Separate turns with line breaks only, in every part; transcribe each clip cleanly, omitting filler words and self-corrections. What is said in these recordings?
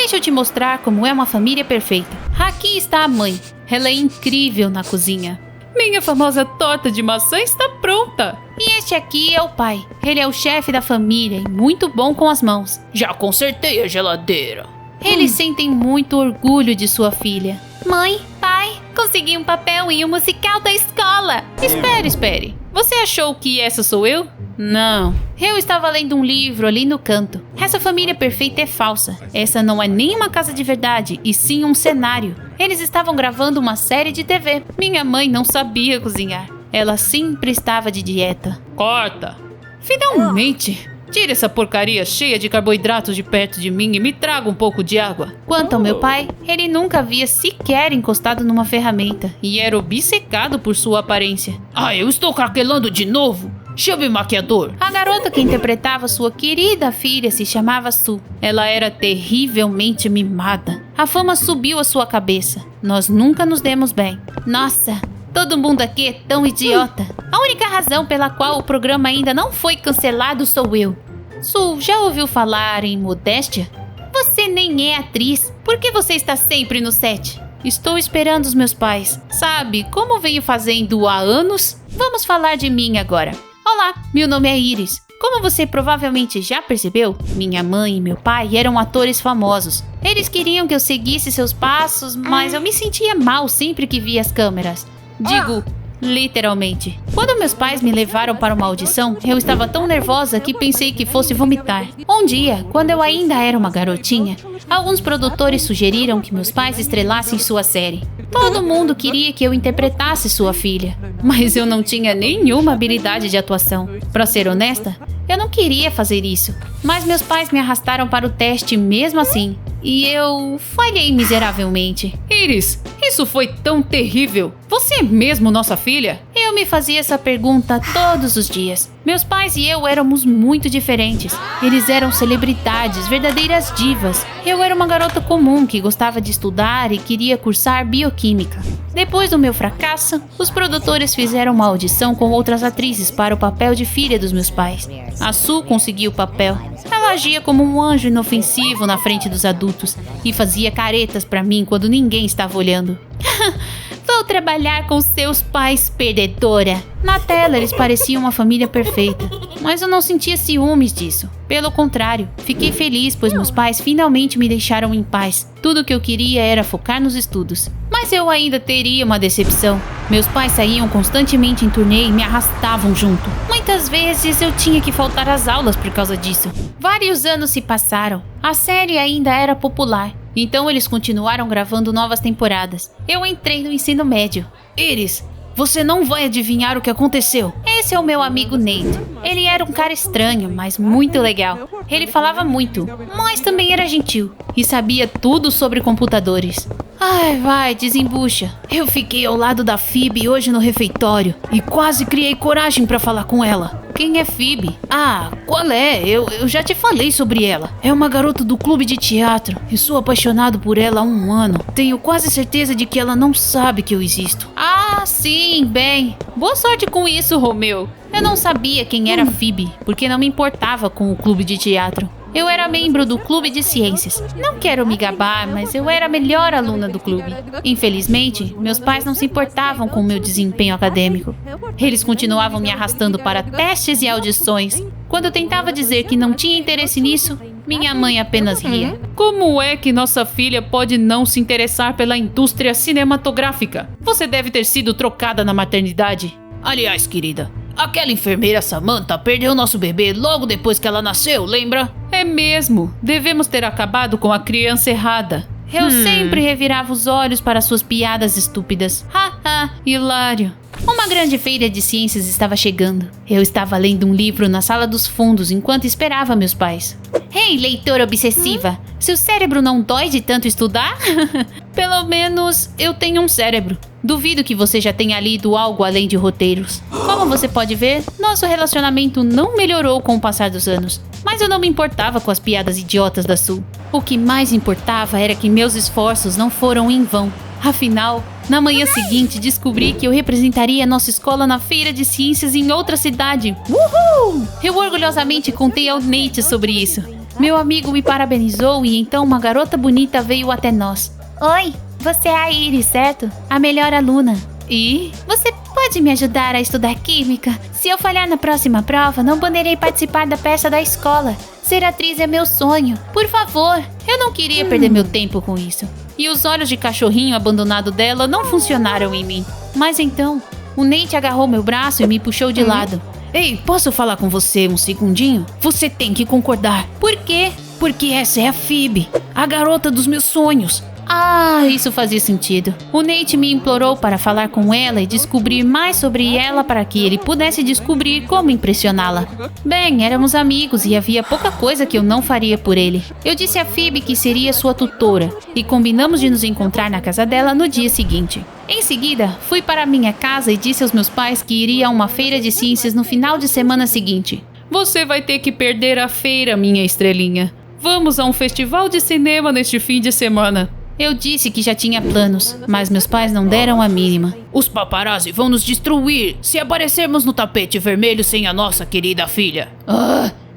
Deixa eu te mostrar como é uma família perfeita. Aqui está a mãe. Ela é incrível na cozinha. Minha famosa torta de maçã está pronta. E este aqui é o pai. Ele é o chefe da família e muito bom com as mãos. Já consertei a geladeira. Eles sentem muito orgulho de sua filha. Mãe, pai, consegui um papel em um musical da escola. Espere. Você achou que essa sou eu? Não. Eu estava lendo um livro ali no canto. Essa família perfeita é falsa. Essa não é nem uma casa de verdade, e sim um cenário. Eles estavam gravando uma série de TV. Minha mãe não sabia cozinhar. Ela sempre estava de dieta. Corta! Finalmente! Tira essa porcaria cheia de carboidratos de perto de mim e me traga um pouco de água. Quanto ao meu pai, ele nunca havia sequer encostado numa ferramenta e era obcecado por sua aparência. Eu estou craquelando de novo? Chame o maquiador. A garota que interpretava sua querida filha se chamava Sue. Ela era terrivelmente mimada. A fama subiu à sua cabeça. Nós nunca nos demos bem. Nossa, todo mundo aqui é tão idiota. A única razão pela qual o programa ainda não foi cancelado sou eu. Sue, já ouviu falar em modéstia? Você nem é atriz. Por que você está sempre no set? Estou esperando os meus pais. Sabe como venho fazendo há anos? Vamos falar de mim agora. Olá, meu nome é Iris. Como você provavelmente já percebeu, minha mãe e meu pai eram atores famosos. Eles queriam que eu seguisse seus passos, mas eu me sentia mal sempre que via as câmeras. Digo, literalmente. Quando meus pais me levaram para uma audição, eu estava tão nervosa que pensei que fosse vomitar. Um dia, quando eu ainda era uma garotinha, alguns produtores sugeriram que meus pais estrelassem sua série. Todo mundo queria que eu interpretasse sua filha, mas eu não tinha nenhuma habilidade de atuação. Pra ser honesta, eu não queria fazer isso, mas meus pais me arrastaram para o teste mesmo assim, e eu falhei miseravelmente. Iris, isso foi tão terrível. Você é mesmo nossa filha? Eu me fazia essa pergunta todos os dias. Meus pais e eu éramos muito diferentes. Eles eram celebridades, verdadeiras divas. Eu era uma garota comum que gostava de estudar e queria cursar bioquímica. Depois do meu fracasso, os produtores fizeram uma audição com outras atrizes para o papel de filha dos meus pais. A Sue conseguiu o papel. Ela agia como um anjo inofensivo na frente dos adultos e fazia caretas para mim quando ninguém estava olhando. Vou trabalhar com seus pais, perdedora. Na tela, eles pareciam uma família perfeita, mas eu não sentia ciúmes disso. Pelo contrário, fiquei feliz, pois meus pais finalmente me deixaram em paz. Tudo o que eu queria era focar nos estudos. Mas eu ainda teria uma decepção. Meus pais saíam constantemente em turnê e me arrastavam junto. Muitas vezes eu tinha que faltar às aulas por causa disso. Vários anos se passaram. A série ainda era popular. Então eles continuaram gravando novas temporadas. Eu entrei no ensino médio. Iris, você não vai adivinhar o que aconteceu. Esse é o meu amigo Nate. Ele era um cara estranho, mas muito legal. Ele falava muito, mas também era gentil. E sabia tudo sobre computadores. Ai, vai, desembucha. Eu fiquei ao lado da Phoebe hoje no refeitório e quase criei coragem pra falar com ela. Quem é Phoebe? Qual é? Eu já te falei sobre ela. É uma garota do clube de teatro. Eu sou apaixonado por ela há 1 ano. Tenho quase certeza de que ela não sabe que eu existo. Sim, bem. Boa sorte com isso, Romeu. Eu não sabia quem era Phoebe, porque não me importava com o clube de teatro. Eu era membro do clube de ciências. Não quero me gabar, mas eu era a melhor aluna do clube. Infelizmente, meus pais não se importavam com o meu desempenho acadêmico. Eles continuavam me arrastando para testes e audições. Quando eu tentava dizer que não tinha interesse nisso, minha mãe apenas ria. Como é que nossa filha pode não se interessar pela indústria cinematográfica? Você deve ter sido trocada na maternidade. Aliás, querida, aquela enfermeira Samantha perdeu nosso bebê logo depois que ela nasceu, lembra? É mesmo. Devemos ter acabado com a criança errada. Eu sempre revirava os olhos para suas piadas estúpidas. Hilário. Uma grande feira de ciências estava chegando. Eu estava lendo um livro na sala dos fundos enquanto esperava meus pais. Ei, leitora obsessiva, seu cérebro não dói de tanto estudar? Pelo menos eu tenho um cérebro. Duvido que você já tenha lido algo além de roteiros. Como você pode ver, nosso relacionamento não melhorou com o passar dos anos. Mas eu não me importava com as piadas idiotas da Sue. O que mais importava era que meus esforços não foram em vão. Afinal, na manhã seguinte descobri que eu representaria nossa escola na feira de ciências em outra cidade. Uhul! Eu orgulhosamente contei ao Nate sobre isso. Meu amigo me parabenizou e então uma garota bonita veio até nós. Oi, você é a Iris, certo? A melhor aluna. E? Você pode me ajudar a estudar química? Se eu falhar na próxima prova, não poderei participar da peça da escola. Ser atriz é meu sonho. Por favor, eu não queria perder meu tempo com isso. E os olhos de cachorrinho abandonado dela não funcionaram em mim. Mas então, o Nate agarrou meu braço e me puxou de lado. Ei, posso falar com você um segundinho? Você tem que concordar. Por quê? Porque essa é a Phoebe, a garota dos meus sonhos. Ah, isso fazia sentido. O Nate me implorou para falar com ela e descobrir mais sobre ela para que ele pudesse descobrir como impressioná-la. Bem, éramos amigos e havia pouca coisa que eu não faria por ele. Eu disse a Phoebe que seria sua tutora e combinamos de nos encontrar na casa dela no dia seguinte. Em seguida, fui para minha casa e disse aos meus pais que iria a uma feira de ciências no final de semana seguinte. Você vai ter que perder a feira, minha estrelinha. Vamos a um festival de cinema neste fim de semana. Eu disse que já tinha planos, mas meus pais não deram a mínima. Os paparazzi vão nos destruir se aparecermos no tapete vermelho sem a nossa querida filha.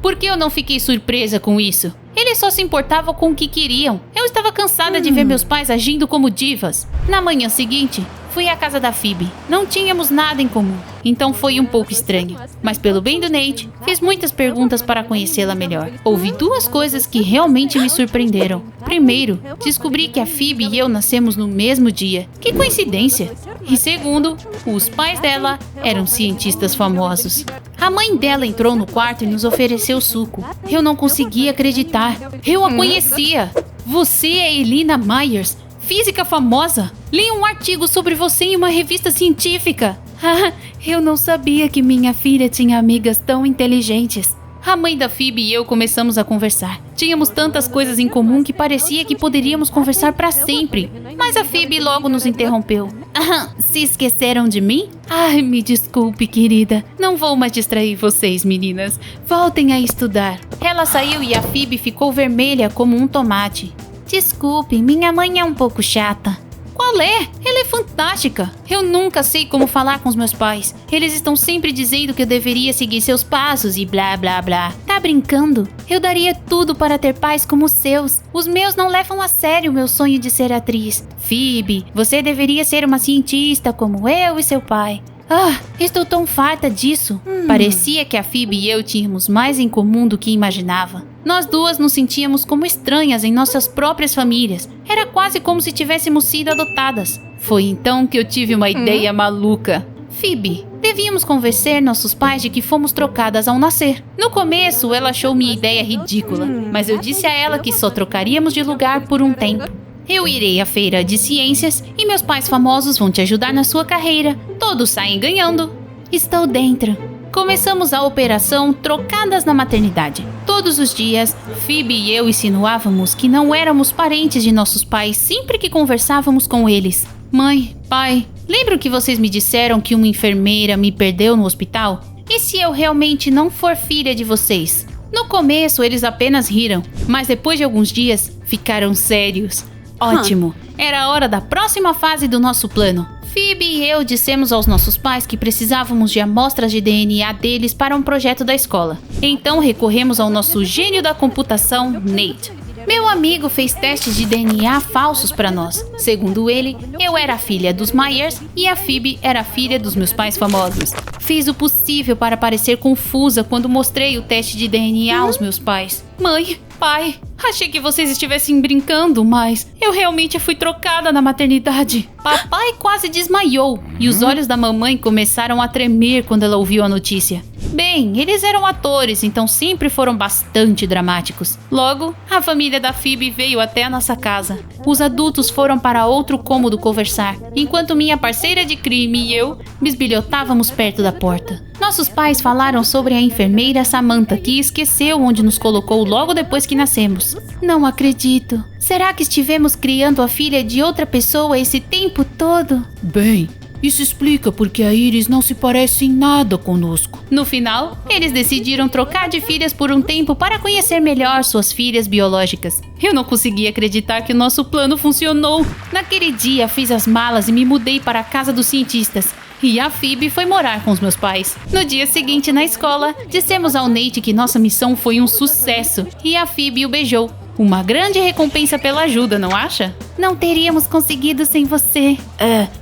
Por que eu não fiquei surpresa com isso? Eles só se importavam com o que queriam. Eu estava cansada de ver meus pais agindo como divas. Na manhã seguinte, fui à casa da Phoebe. Não tínhamos nada em comum, então foi um pouco estranho. Mas pelo bem do Nate, fiz muitas perguntas para conhecê-la melhor. Houve duas coisas que realmente me surpreenderam. Primeiro, descobri que a Phoebe e eu nascemos no mesmo dia. Que coincidência! E segundo, os pais dela eram cientistas famosos. A mãe dela entrou no quarto e nos ofereceu suco. Eu não conseguia acreditar. Eu a conhecia. Você é Elina Myers, física famosa. Li um artigo sobre você em uma revista científica. Eu não sabia que minha filha tinha amigas tão inteligentes. A mãe da Phoebe e eu começamos a conversar. Tínhamos tantas coisas em comum que parecia que poderíamos conversar para sempre. Mas a Phoebe logo nos interrompeu. Se esqueceram de mim? Ai, me desculpe, querida. Não vou mais distrair vocês, meninas. Voltem a estudar. Ela saiu e a Phoebe ficou vermelha como um tomate. Desculpe, minha mãe é um pouco chata. Qual é? Ela é fantástica. Eu nunca sei como falar com os meus pais. Eles estão sempre dizendo que eu deveria seguir seus passos e blá blá blá. Tá brincando? Eu daria tudo para ter pais como os seus. Os meus não levam a sério o meu sonho de ser atriz. Phoebe, você deveria ser uma cientista como eu e seu pai. Estou tão farta disso. Parecia que a Phoebe e eu tínhamos mais em comum do que imaginava. Nós duas nos sentíamos como estranhas em nossas próprias famílias. Era quase como se tivéssemos sido adotadas. Foi então que eu tive uma ideia maluca. Phoebe, devíamos convencer nossos pais de que fomos trocadas ao nascer. No começo, ela achou minha ideia ridícula, mas eu disse a ela que só trocaríamos de lugar por um tempo. Eu irei à feira de ciências e meus pais famosos vão te ajudar na sua carreira. Todos saem ganhando. Estou dentro. Começamos a operação Trocadas na Maternidade. Todos os dias, Phoebe e eu insinuávamos que não éramos parentes de nossos pais sempre que conversávamos com eles. Mãe, pai, lembram que vocês me disseram que uma enfermeira me perdeu no hospital? E se eu realmente não for filha de vocês? No começo, eles apenas riram, mas depois de alguns dias, ficaram sérios. Ótimo! Era a hora da próxima fase do nosso plano. Phoebe e eu dissemos aos nossos pais que precisávamos de amostras de DNA deles para um projeto da escola. Então recorremos ao nosso gênio da computação, Nate. Meu amigo fez testes de DNA falsos para nós. Segundo ele, eu era a filha dos Myers e a Phoebe era a filha dos meus pais famosos. Fiz o possível para parecer confusa quando mostrei o teste de DNA aos meus pais. Mãe, pai, achei que vocês estivessem brincando, mas eu realmente fui trocada na maternidade. Papai quase desmaiou e os olhos da mamãe começaram a tremer quando ela ouviu a notícia. Bem, eles eram atores, então sempre foram bastante dramáticos. Logo, a família da Phoebe veio até a nossa casa. Os adultos foram para outro cômodo conversar, enquanto minha parceira de crime e eu bisbilhotávamos perto da porta. Nossos pais falaram sobre a enfermeira Samantha, que esqueceu onde nos colocou logo depois que nascemos. Não acredito. Será que estivemos criando a filha de outra pessoa esse tempo todo? Bem, isso explica porque a Iris não se parece em nada conosco. No final, eles decidiram trocar de filhas por um tempo para conhecer melhor suas filhas biológicas. Eu não conseguia acreditar que o nosso plano funcionou. Naquele dia, fiz as malas e me mudei para a casa dos cientistas. e a Phoebe foi morar com os meus pais. No dia seguinte, na escola, dissemos ao Nate que nossa missão foi um sucesso e a Phoebe o beijou. Uma grande recompensa pela ajuda, não acha? Não teríamos conseguido sem você.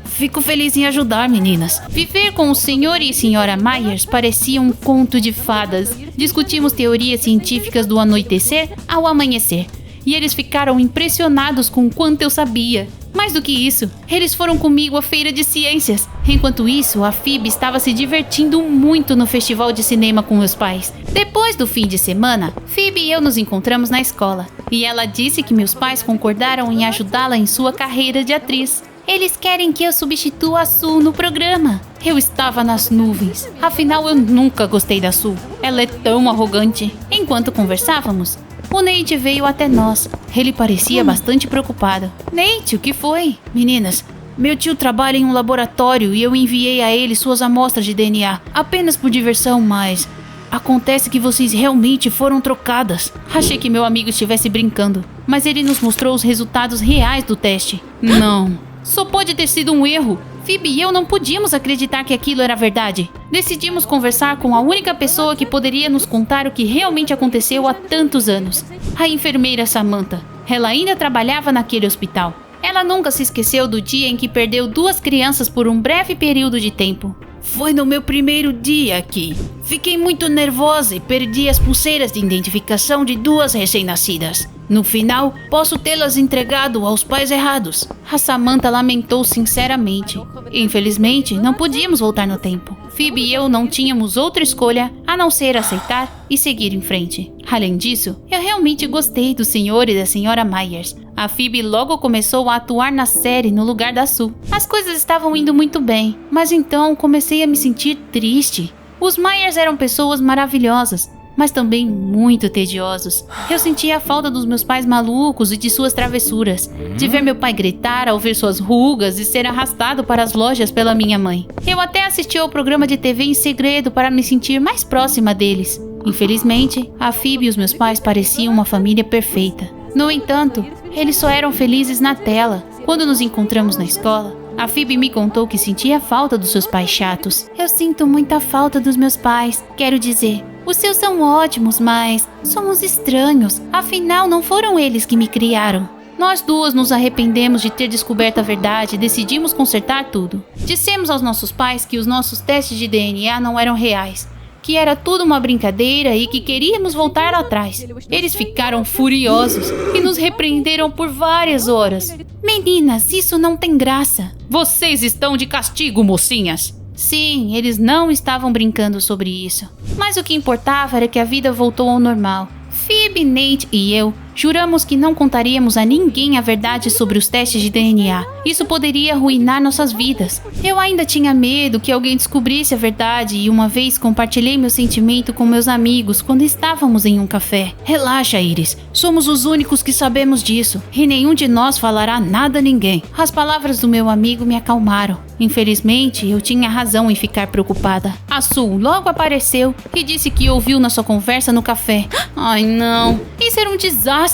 Fico feliz em ajudar, meninas. Viver com o Sr. e Sra. Myers parecia um conto de fadas. Discutimos teorias científicas do anoitecer ao amanhecer. E eles ficaram impressionados com o quanto eu sabia. Mais do que isso, eles foram comigo à feira de ciências. Enquanto isso, a Phoebe estava se divertindo muito no festival de cinema com meus pais. Depois do fim de semana, Phoebe e eu nos encontramos na escola. E ela disse que meus pais concordaram em ajudá-la em sua carreira de atriz. Eles querem que eu substitua a Sue no programa. Eu estava nas nuvens. Afinal, eu nunca gostei da Sue. Ela é tão arrogante. Enquanto conversávamos, o Nate veio até nós. Ele parecia bastante preocupado. Nate, o que foi? Meninas, meu tio trabalha em um laboratório e eu enviei a ele suas amostras de DNA. Apenas por diversão, mas... acontece que vocês realmente foram trocadas. Achei que meu amigo estivesse brincando, mas ele nos mostrou os resultados reais do teste. Não, só pode ter sido um erro. Phoebe e eu não podíamos acreditar que aquilo era verdade. Decidimos conversar com a única pessoa que poderia nos contar o que realmente aconteceu há tantos anos. A enfermeira Samantha. Ela ainda trabalhava naquele hospital. Ela nunca se esqueceu do dia em que perdeu 2 crianças por um breve período de tempo. Foi no meu primeiro dia aqui. Fiquei muito nervosa e perdi as pulseiras de identificação de 2 recém-nascidas. No final, posso tê-las entregado aos pais errados. A Samantha lamentou sinceramente. Infelizmente, não podíamos voltar no tempo. Phoebe e eu não tínhamos outra escolha a não ser aceitar e seguir em frente. Além disso, eu realmente gostei do Sr. e da Sra. Myers. A Phoebe logo começou a atuar na série no lugar da Sue. As coisas estavam indo muito bem, mas então comecei a me sentir triste. Os Myers eram pessoas maravilhosas, mas também muito tediosos. Eu sentia a falta dos meus pais malucos e de suas travessuras, de ver meu pai gritar ao ver suas rugas e ser arrastado para as lojas pela minha mãe. Eu até assisti ao programa de TV em segredo para me sentir mais próxima deles. Infelizmente, a Phoebe e os meus pais pareciam uma família perfeita. No entanto, eles só eram felizes na tela. Quando nos encontramos na escola, a Phoebe me contou que sentia falta dos seus pais chatos. Eu sinto muita falta dos meus pais. Quero dizer, os seus são ótimos, mas somos estranhos. Afinal, não foram eles que me criaram. Nós 2 nos arrependemos de ter descoberto a verdade e decidimos consertar tudo. Dissemos aos nossos pais que os nossos testes de DNA não eram reais, que era tudo uma brincadeira e que queríamos voltar atrás. Eles ficaram furiosos e nos repreenderam por várias horas. Meninas, isso não tem graça. Vocês estão de castigo, mocinhas. Sim, eles não estavam brincando sobre isso. Mas o que importava era que a vida voltou ao normal. Phoebe, Nate e eu juramos que não contaríamos a ninguém a verdade sobre os testes de DNA. Isso poderia arruinar nossas vidas. Eu ainda tinha medo que alguém descobrisse a verdade e uma vez compartilhei meu sentimento com meus amigos quando estávamos em um café. Relaxa, Iris. Somos os únicos que sabemos disso e nenhum de nós falará nada a ninguém. As palavras do meu amigo me acalmaram. Infelizmente, eu tinha razão em ficar preocupada. A Sue logo apareceu e disse que ouviu nossa conversa no café. Ai, não. Isso era um desastre.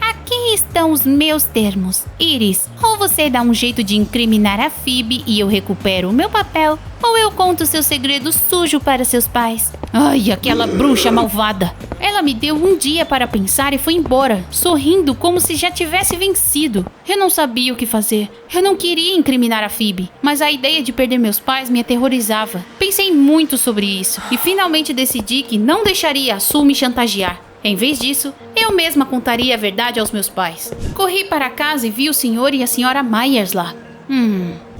Aqui estão os meus termos. Iris, ou você dá um jeito de incriminar a Phoebe e eu recupero o meu papel, ou eu conto seu segredo sujo para seus pais. Ai, aquela bruxa malvada. Ela me deu um dia para pensar e foi embora, sorrindo como se já tivesse vencido. Eu não sabia o que fazer. Eu não queria incriminar a Phoebe, mas a ideia de perder meus pais me aterrorizava. Pensei muito sobre isso e finalmente decidi que não deixaria a Sue me chantagear. Em vez disso, eu mesma contaria a verdade aos meus pais. Corri para casa e vi o Sr. e a Sra. Myers lá.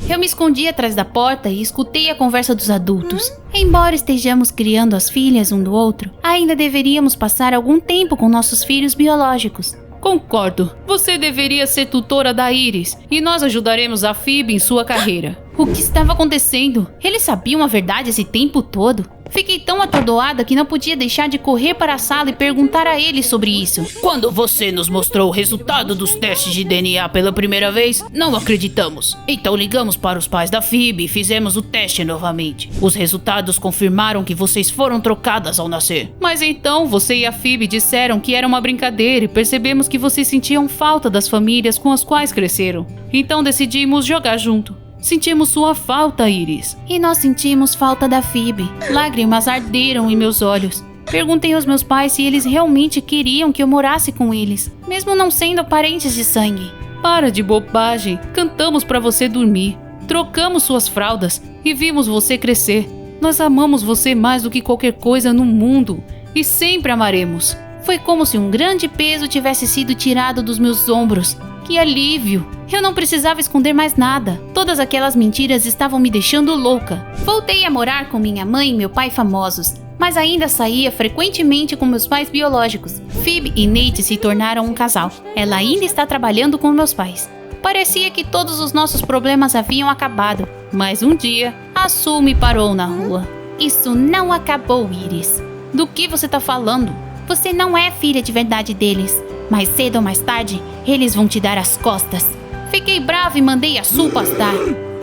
Eu me escondi atrás da porta e escutei a conversa dos adultos. Embora estejamos criando as filhas um do outro, ainda deveríamos passar algum tempo com nossos filhos biológicos. Concordo. Você deveria ser tutora da Iris e nós ajudaremos a Phoebe em sua carreira. O que estava acontecendo? Eles sabiam a verdade esse tempo todo? Fiquei tão atordoada que não podia deixar de correr para a sala e perguntar a ele sobre isso. Quando você nos mostrou o resultado dos testes de DNA pela primeira vez, não acreditamos. Então ligamos para os pais da Phoebe e fizemos o teste novamente. Os resultados confirmaram que vocês foram trocadas ao nascer. Mas então você e a Phoebe disseram que era uma brincadeira e percebemos que vocês sentiam falta das famílias com as quais cresceram. Então decidimos jogar junto. Sentimos sua falta, Iris. E nós sentimos falta da Phoebe. Lágrimas arderam em meus olhos. Perguntei aos meus pais se eles realmente queriam que eu morasse com eles, mesmo não sendo parentes de sangue. Para de bobagem. Cantamos para você dormir. Trocamos suas fraldas e vimos você crescer. Nós amamos você mais do que qualquer coisa no mundo e sempre amaremos. Foi como se um grande peso tivesse sido tirado dos meus ombros. Que alívio! Eu não precisava esconder mais nada. Todas aquelas mentiras estavam me deixando louca. Voltei a morar com minha mãe e meu pai famosos, mas ainda saía frequentemente com meus pais biológicos. Phoebe e Nate se tornaram um casal. Ela ainda está trabalhando com meus pais. Parecia que todos os nossos problemas haviam acabado, mas um dia, a Sue me parou na rua. Isso não acabou, Iris. Do que você tá falando? Você não é filha de verdade deles. Mais cedo ou mais tarde, eles vão te dar as costas. Fiquei brava e mandei a Sue pastar.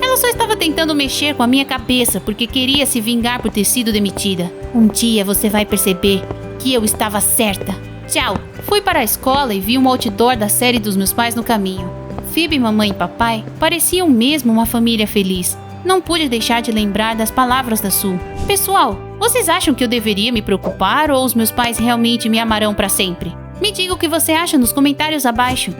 Ela só estava tentando mexer com a minha cabeça porque queria se vingar por ter sido demitida. Um dia você vai perceber que eu estava certa. Tchau. Fui para a escola e vi um outdoor da série dos meus pais no caminho. Phoebe, mamãe e papai pareciam mesmo uma família feliz. Não pude deixar de lembrar das palavras da Sue. Pessoal, vocês acham que eu deveria me preocupar ou os meus pais realmente me amarão para sempre? Me diga o que você acha nos comentários abaixo.